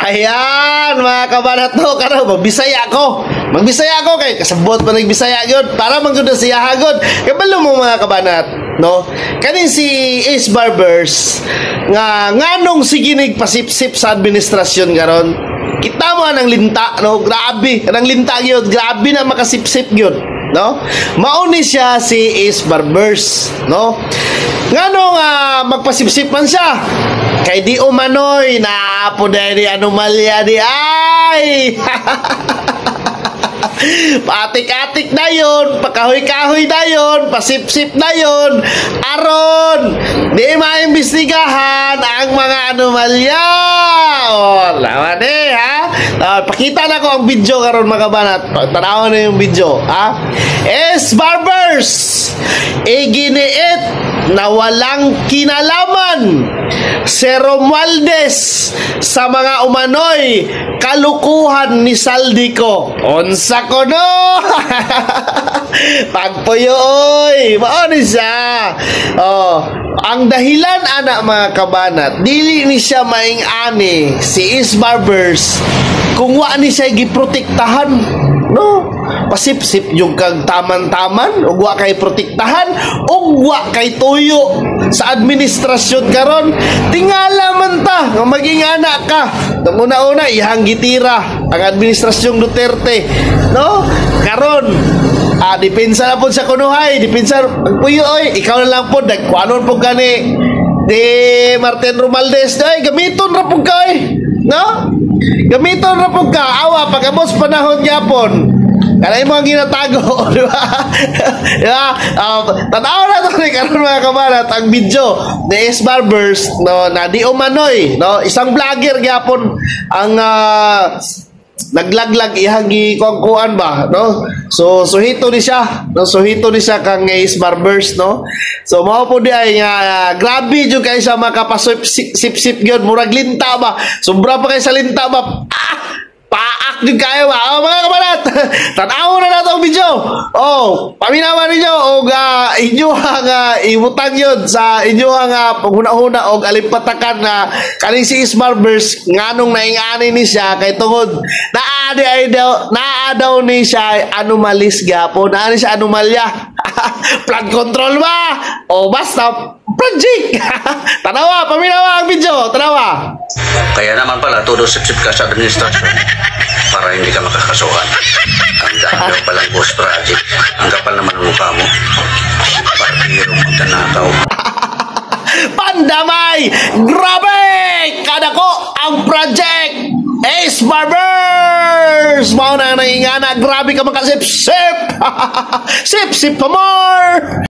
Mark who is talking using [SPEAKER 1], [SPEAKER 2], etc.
[SPEAKER 1] Ayan, mga kabanat no, karo magbisaya ko. Magbisaya ko kay kasabot pa nagbisaya gyud para man gyud siya hagod. Kabalo mo mga kabanat, no? Kanin si Ace Barbers nga nganong sige nagpasipsip sa administrasyon karon. Kita mo anang linta, no? Grabe, anang linta gyud, grabe na makasipsip gyud, no? Mauni siya si Ace Barbers, no? Nganong magpasipsip man siya. Kay di umanoy na po di anomalya di ay. Patik-atik na yun, pakahoy-kahoy na yun, pasip-sip na yun, aron di maimbestigahan ang mga anomalya. O, lawan ha? Pakita na ko ang video karon mga banat. Tanawan na yung video, ha? Ace Barbers, iginiit na walang kinalaman si Romualdez sa mga umano'y kalukuhan ni Saldico. Onsa ko no. Pagpuyo oy, mao ni siya. Oh, ang dahilan anak mga kabanat, dili ni siya maing-ani si Ace Barbers kung wa ni siya giprotektahan, no? Pasip-sip yung kag taman-taman ug wa kay protektahan ug wa kay tuyo sa administrasyon karon. Tingala man ta nga maging anak ka. Tung una-una ihang gitira ang administrasyong Duterte, no? Karon depensa na po sa kunuhay, depensa pagpuyo oy, ikaw na lang po nagkuanon po gani di Martin Romualdez ay gamiton ra po ka no? Gamiton ra po ka awa pagabos panahon gyapon. Kanay mo ang ginatago, di ba? Diba? Tanaw na ito karon mga kabanat ang video ni Ace Barbers, no, na di umanoy, no, isang vlogger gyapon ang naglaglag ihagi kuan ba, no? So suhito ni siya, no, suhito ni siya kang Ace Barbers, no? So mao po di ay nga grabe jud kay sa makapasip-sip gyud murag linta ba. Sobra pa kay sa linta ba. Paak din kayo ba? Oh, mga kabanat, tanaw na nato ang video. Oh, paminawan ninyo og inyo nga ibutang yun sa inyo nga paghuna-huna og alimpatakan na kaning si Ace Barbers nganong naingani ni siya kay tungod naa daw ni siya anomalis gyapon, naa ni siya anomalya. Flood control ba? O basta project. Tanawa, paminawa ang video, tanawa.
[SPEAKER 2] Kaya naman pala, todo sip-sip ka sa administrasyon para hindi ka makakasuhan. Ang dahil palang boss project. Ang kapal naman ang mukha mo. Partiro magtanakaw.
[SPEAKER 1] Pandamay! Grabe! Kada ko ang project! Ace Barbers! Mao na nangingana. Grabe ka makasip-sip! Sip-sip pa more!